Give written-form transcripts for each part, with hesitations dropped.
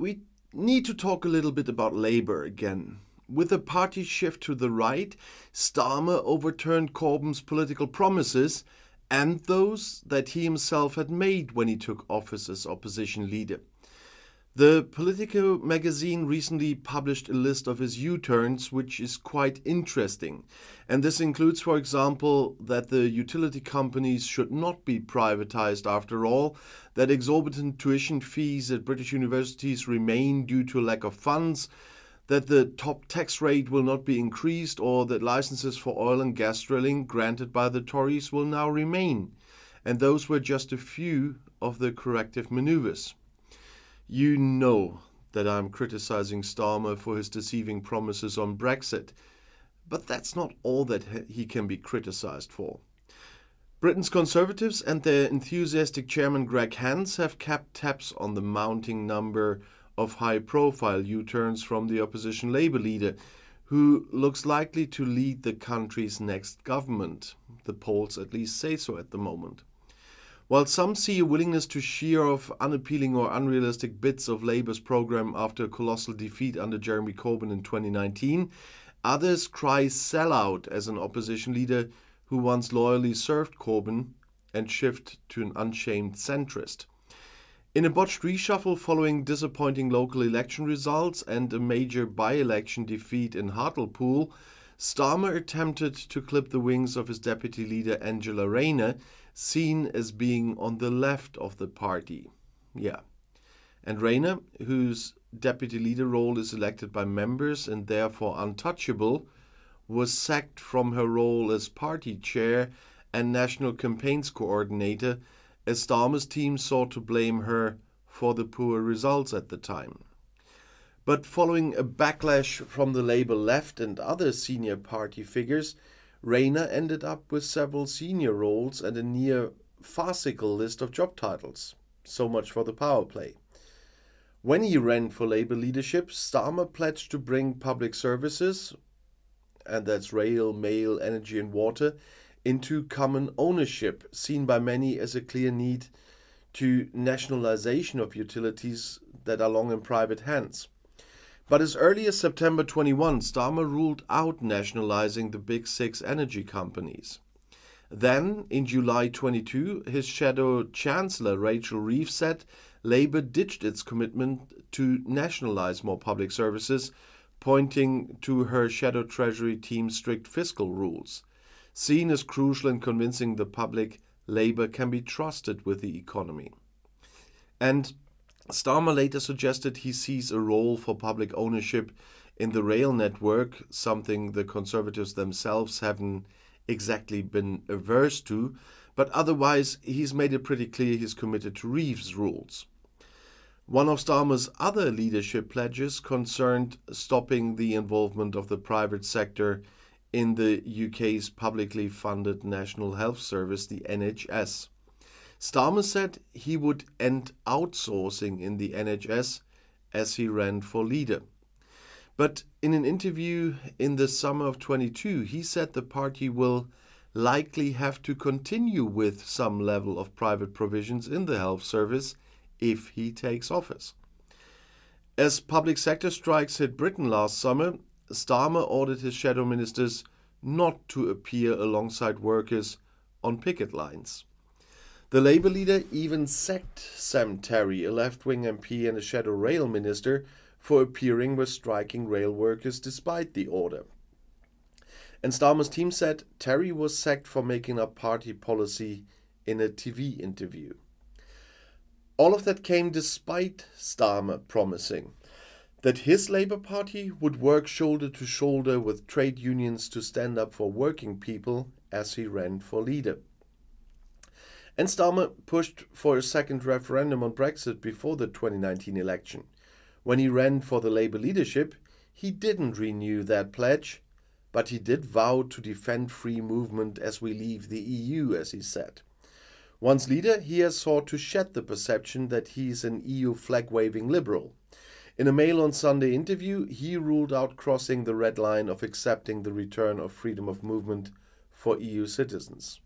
we need to talk a little bit about Labour again. With the party shift to the right, Starmer overturned Corbyn's political promises and those that he himself had made when he took office as opposition leader. The Politico magazine recently published a list of his U-turns, which is quite interesting. And this includes, for example, that the utility companies should not be privatized after all, that exorbitant tuition fees at British universities remain due to a lack of funds, that the top tax rate will not be increased, or that licenses for oil and gas drilling granted by the Tories will now remain. And those were just a few of the corrective maneuvers. You know that I'm criticizing Starmer for his deceiving promises on Brexit, but that's not all that he can be criticized for. Britain's Conservatives and their enthusiastic chairman Greg Hands have kept tabs on the mounting number of high-profile U-turns from the opposition Labour leader, who looks likely to lead the country's next government. The polls at least say so at the moment. While some see a willingness to shear off unappealing or unrealistic bits of Labour's programme after a colossal defeat under Jeremy Corbyn in 2019, others cry sellout as an opposition leader who once loyally served Corbyn and shift to an unshamed centrist. In a botched reshuffle following disappointing local election results and a major by-election defeat in Hartlepool, Starmer attempted to clip the wings of his deputy leader Angela Rayner, seen as being on the left of the party. And Rayner, whose deputy leader role is elected by members and therefore untouchable, was sacked from her role as party chair and national campaigns coordinator, as Starmer's team sought to blame her for the poor results at the time. But following a backlash from the Labour left and other senior party figures, Rayner ended up with several senior roles and a near farcical list of job titles. So much for the power play. When he ran for Labour leadership, Starmer pledged to bring public services, and that's rail, mail, energy and water, into common ownership, seen by many as a clear need to nationalisation of utilities that are long in private hands. But as early as September 21, Starmer ruled out nationalising the big six energy companies. Then, in July 22, his shadow Chancellor Rachel Reeves said Labour ditched its commitment to nationalise more public services, pointing to her shadow Treasury team's strict fiscal rules. Seen as crucial in convincing the public Labour can be trusted with the economy. And Starmer later suggested he sees a role for public ownership in the rail network, something the Conservatives themselves haven't exactly been averse to, but otherwise he's made it pretty clear he's committed to Reeves' rules. One of Starmer's other leadership pledges concerned stopping the involvement of the private sector in the UK's publicly funded National Health Service, the NHS. Starmer said he would end outsourcing in the NHS as he ran for leader. But in an interview in the summer of 22, he said the party will likely have to continue with some level of private provisions in the health service if he takes office. As public sector strikes hit Britain last summer, Starmer ordered his shadow ministers not to appear alongside workers on picket lines. The Labour leader even sacked Sam Terry, a left-wing MP and a shadow rail minister, for appearing with striking rail workers despite the order. And Starmer's team said Terry was sacked for making up party policy in a TV interview. All of that came despite Starmer promising that his Labour Party would work shoulder to shoulder with trade unions to stand up for working people as he ran for leader. And Starmer pushed for a second referendum on Brexit before the 2019 election. When he ran for the Labour leadership, he didn't renew that pledge, but he did vow to defend free movement as we leave the EU, as he said. Once leader, he has sought to shed the perception that he's an EU flag-waving liberal. In a Mail on Sunday interview, he ruled out crossing the red line of accepting the return of freedom of movement for EU citizens.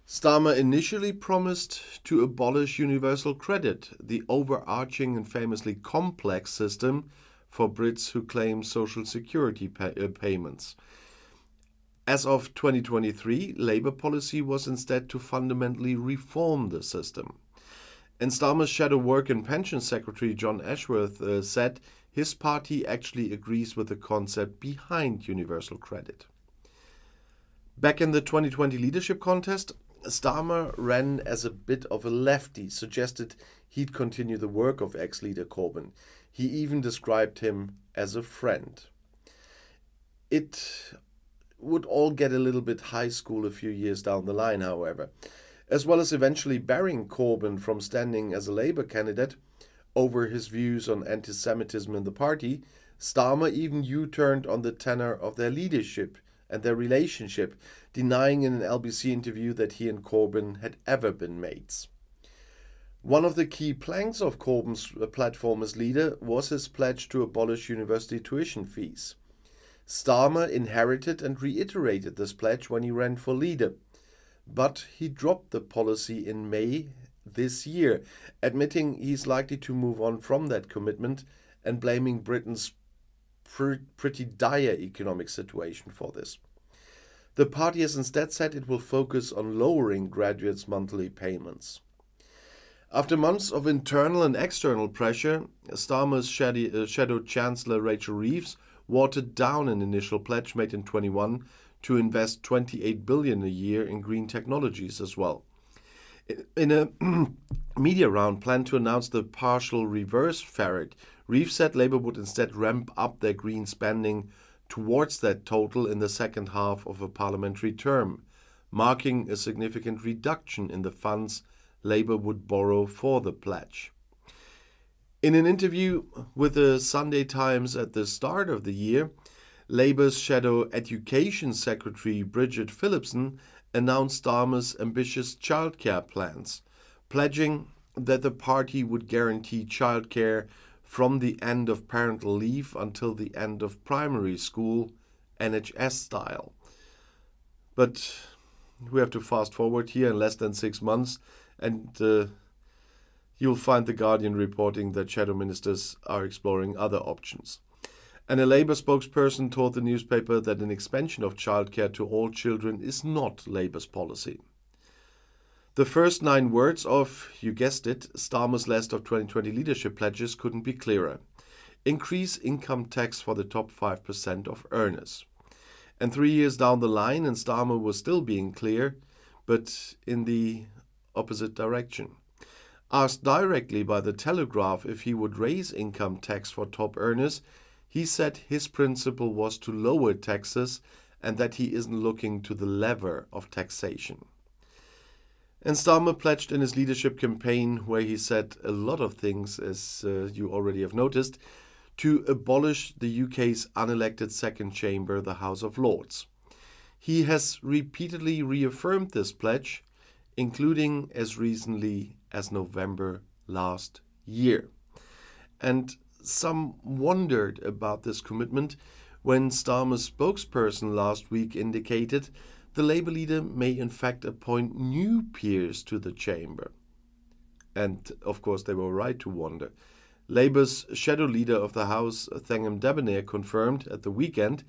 Starmer initially promised to abolish universal credit, the overarching and famously complex system for Brits who claim social security payments. As of 2023, Labour policy was instead to fundamentally reform the system. And Starmer's shadow work and pensions secretary John Ashworth said his party actually agrees with the concept behind universal credit. Back in the 2020 leadership contest, Starmer ran as a bit of a lefty, suggested he'd continue the work of ex-leader Corbyn. He even described him as a friend. It would all get a little bit high school a few years down the line, however. As well as eventually barring Corbyn from standing as a Labour candidate over his views on anti-Semitism in the party, Starmer even U-turned on the tenor of their leadership and their relationship, denying in an LBC interview that he and Corbyn had ever been mates. One of the key planks of Corbyn's platform as leader was his pledge to abolish university tuition fees. Starmer inherited and reiterated this pledge when he ran for leader, but he dropped the policy in May this year, admitting he's likely to move on from that commitment and blaming Britain's pretty dire economic situation for this. The party has instead said it will focus on lowering graduates' monthly payments. After months of internal and external pressure, Starmer's shadow Chancellor Rachel Reeves watered down an initial pledge made in 2021 to invest $28 billion a year in green technologies as well. In a media round planned to announce the partial reverse ferret, Reeves said Labour would instead ramp up their green spending towards that total in the second half of a parliamentary term, marking a significant reduction in the funds Labour would borrow for the pledge. In an interview with the Sunday Times at the start of the year, Labour's shadow education secretary Bridget Phillipson announced Starmer's ambitious childcare plans, pledging that the party would guarantee childcare from the end of parental leave until the end of primary school, NHS style. But we have to fast forward here in less than 6 months, and you'll find The Guardian reporting that shadow ministers are exploring other options. And a Labour spokesperson told the newspaper that an expansion of childcare to all children is not Labour's policy. The first 9 words of, you guessed it, Starmer's list of 2020 leadership pledges couldn't be clearer. Increase income tax for the top 5% of earners. And 3 years down the line, and Starmer was still being clear, but in the opposite direction. Asked directly by The Telegraph if he would raise income tax for top earners, he said his principle was to lower taxes and that he isn't looking to the lever of taxation. And Starmer pledged in his leadership campaign, where he said a lot of things, as you already have noticed, to abolish the UK's unelected second chamber, the House of Lords. He has repeatedly reaffirmed this pledge, including as recently as November last year. And some wondered about this commitment when Starmer's spokesperson last week indicated the Labour leader may in fact appoint new peers to the chamber. And of course they were right to wonder. Labour's shadow leader of the House, Thangham Debonair, confirmed at the weekend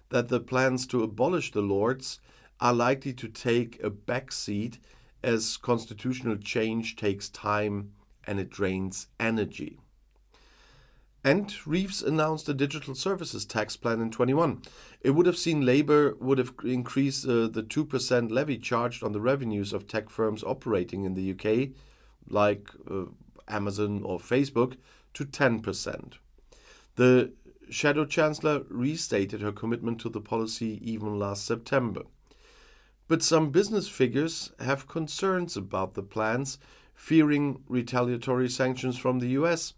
that the plans to abolish the Lords are likely to take a backseat as constitutional change takes time and it drains energy. And Reeves announced a digital services tax plan in 2021. It would have seen Labour would have increased the 2% levy charged on the revenues of tech firms operating in the UK, like Amazon or Facebook, to 10%. The Shadow Chancellor restated her commitment to the policy even last September. But some business figures have concerns about the plans, fearing retaliatory sanctions from the US.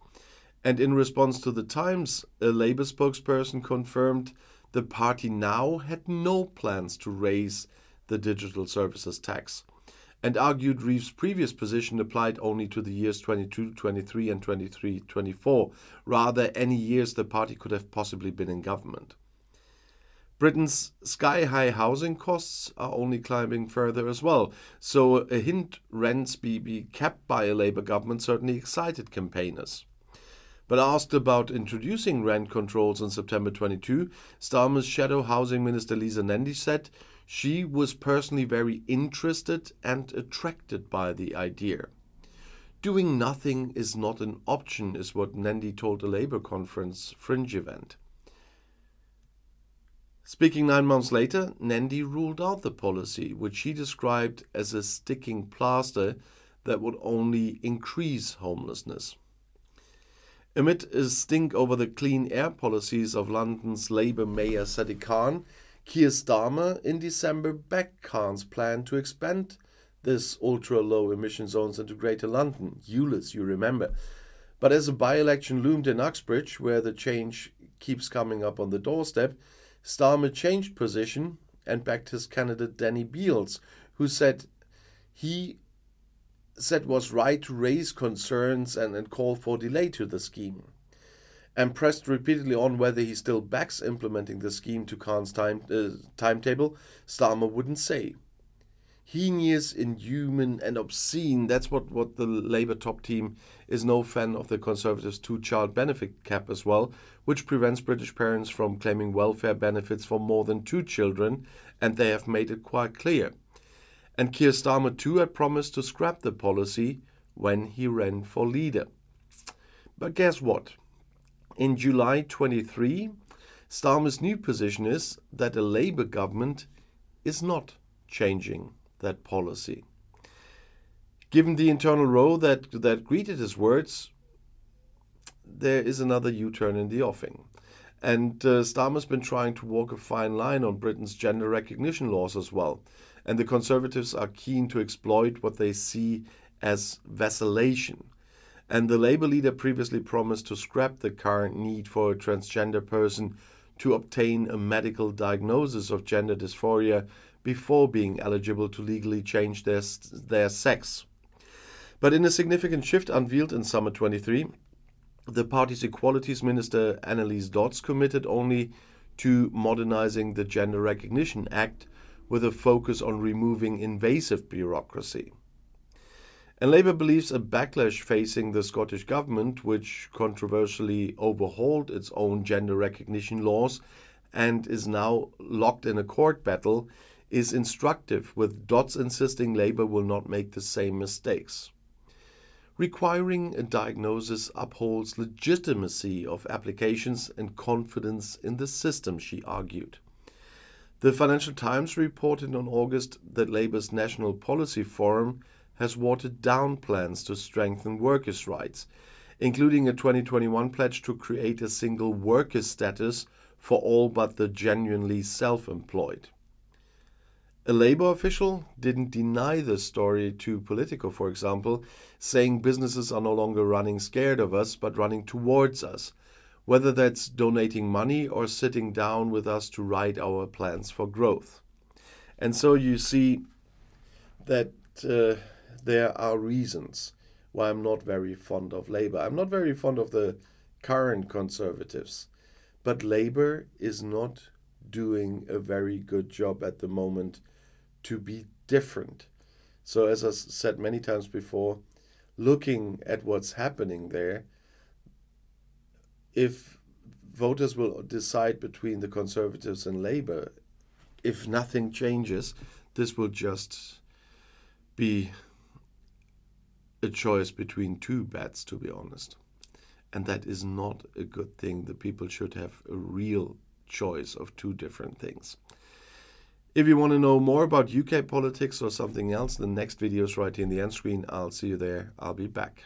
And in response to the Times, a Labour spokesperson confirmed the party now had no plans to raise the digital services tax, and argued Reeves' previous position applied only to the years 22, 23 and 23, 24, rather any years the party could have possibly been in government. Britain's sky-high housing costs are only climbing further as well, so a hint rents be kept by a Labour government certainly excited campaigners. But asked about introducing rent controls in September 22, Starmer's shadow housing minister Lisa Nandy said she was personally very interested and attracted by the idea. Doing nothing is not an option, is what Nandy told a Labour conference fringe event. Speaking 9 months later, Nandy ruled out the policy, which she described as a sticking plaster that would only increase homelessness. Amid a stink over the clean air policies of London's Labour Mayor Sadiq Khan, Keir Starmer in December backed Khan's plan to expand this ultra-low emission zones into Greater London, ULEZ, you remember. But as a by-election loomed in Uxbridge, where the change keeps coming up on the doorstep, Starmer changed position and backed his candidate Danny Beales, who said was right to raise concerns and call for delay to the scheme. And pressed repeatedly on whether he still backs implementing the scheme to Khan's timetable, Starmer wouldn't say. Heinous, inhuman and obscene, that's what the Labour top team is no fan of the Conservatives' two-child benefit cap as well, which prevents British parents from claiming welfare benefits for more than 2 children, and they have made it quite clear. And Keir Starmer too had promised to scrap the policy when he ran for leader. But guess what? In July 23, Starmer's new position is that a Labour government is not changing that policy. Given the internal row that greeted his words, there is another U-turn in the offing. And Starmer's been trying to walk a fine line on Britain's gender recognition laws as well. And the Conservatives are keen to exploit what they see as vacillation. And the Labour leader previously promised to scrap the current need for a transgender person to obtain a medical diagnosis of gender dysphoria before being eligible to legally change their sex. But in a significant shift unveiled in summer 23, the party's Equalities Minister Annalise Dodds committed only to modernising the Gender Recognition Act with a focus on removing invasive bureaucracy. And Labour believes a backlash facing the Scottish Government, which controversially overhauled its own gender recognition laws and is now locked in a court battle, is instructive, with Dodds insisting Labour will not make the same mistakes. Requiring a diagnosis upholds legitimacy of applications and confidence in the system, she argued. The Financial Times reported on August that Labour's National Policy Forum has watered down plans to strengthen workers' rights, including a 2021 pledge to create a single worker status for all but the genuinely self-employed. A Labour official didn't deny the story to Politico, for example, saying businesses are no longer running scared of us, but running towards us, whether that's donating money or sitting down with us to write our plans for growth. And so you see that there are reasons why I'm not very fond of Labour. I'm not very fond of the current Conservatives, but Labour is not doing a very good job at the moment to be different. So as I said many times before, looking at what's happening there, if voters will decide between the Conservatives and Labour, if nothing changes, this will just be a choice between two bets, to be honest. And that is not a good thing. The people should have a real choice of two different things. If you want to know more about UK politics or something else, the next video is right here in the end screen. I'll see you there. I'll be back.